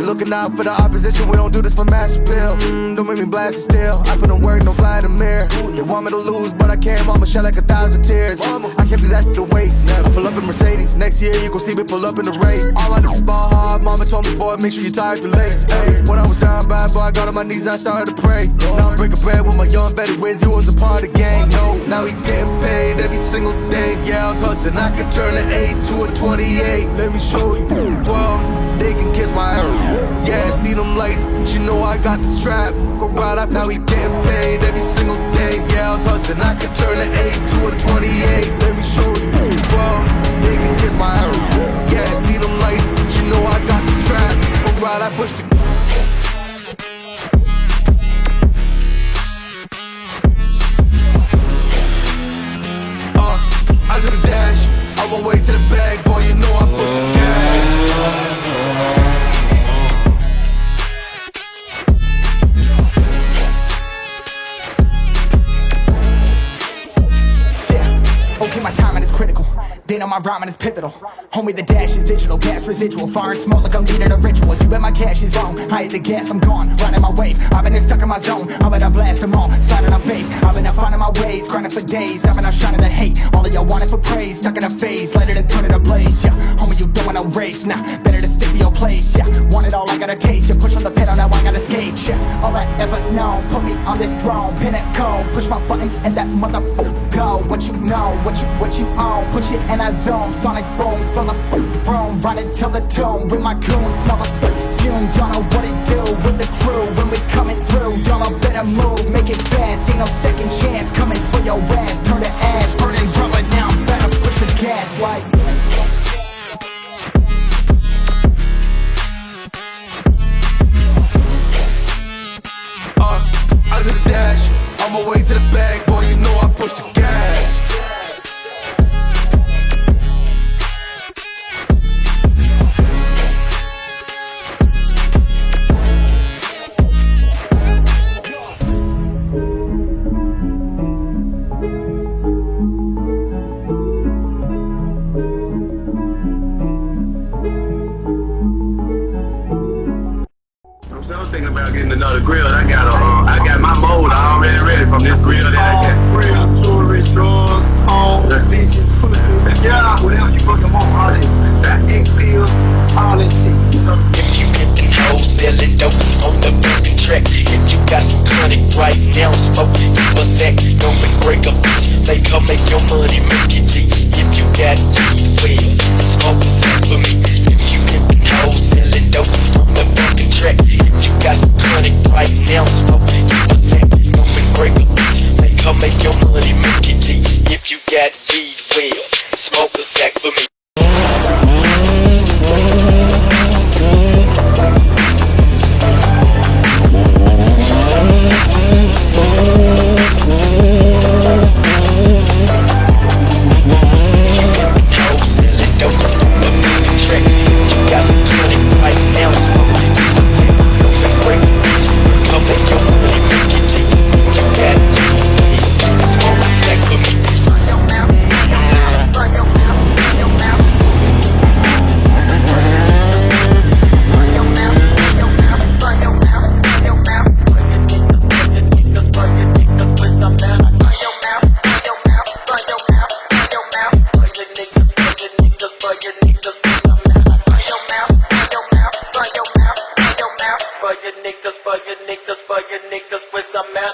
We looking out for the opposition, we don't do this for mass appeal. Don't make me blast it still. I put in work, no Vladimir. They want me to lose, but I can't. Mama shed like 1,000 tears. I can't do that shit to waste. I pull up in Mercedes. Next year, you gon' see me pull up in the race. All I do is ball hard. Mama told me, boy, make sure you tie up your legs. Hey, when I was down bad, boy, I got on my knees and I started to pray. Now I'm breaking bread with my young vet. Wiz, you was a part of the gang. No, now he getting paid every single day. Yeah, I was hustling. I could turn an 8 to a 28. Let me show you. 12, they can kiss my ass. Yeah, see them lights, but you know I got the strap. Go right up, now he getting paid every single day. Yeah, I was hustling. I could turn an 8 to a 28. Let me show you. 12, they can kiss my ass. Yeah, see them lights, but you know I got the strap. Go right, I push the I do the dash, on my way to the bag, boy, you know I put the gas. Yeah, okay, my timing is critical. They know my rhyming is pivotal. Homie, the dash is digital, gas residual. Fire and smoke like I'm leading a ritual. You bet my cash is on. I hit the gas, I'm gone, riding my wave. I've been stuck in my zone, I bet I blast them all. Sliding on faith, I've been out finding my ways. Grinding for days, I've been out shining the hate. All of y'all wanted for praise, stuck in a phase. Light it and turn it ablaze, yeah. Homie, you don't wanna race, nah. Better to stick to your place, yeah. Want it all, I gotta taste. You push on the pedal, now I gotta skate, yeah. All I ever known, put me on this throne. Pinnacle, push my buttons and that motherfucker go. What you know, what you own. Push it and I zone, sonic booms, fill the room, running till the tomb with my goons, smell the fumes. Y'all know what it do with the crew when we coming through. Y'all better move, make it fast, ain't no second chance. Coming for your ass, turn to ash, burning rubber. Now I'm better push the gas like. I do the dash, on my way to the bag, boy, you know I push the gas. I'm thinking about getting another grill. I got my mold already ready from this grill that I got. Grill, jewelry, drugs, home, bitches, pussy, yeah, whatever you fucking want, all that. That X-Pills, all that shit. If you get them hoes selling dope on the fucking track, if you got some chronic right now, smoke, you a sack, don't break a bitch. They come make your money, make it G. If you got weed, well, smoke a sack for me. If you get them hoes selling dope on the fucking track, if you got some chronic right now, smoke, you a sack, don't break a bitch. They come make your money, make it G. If you got weed, well, smoke a sack for me. For your niggas with some man.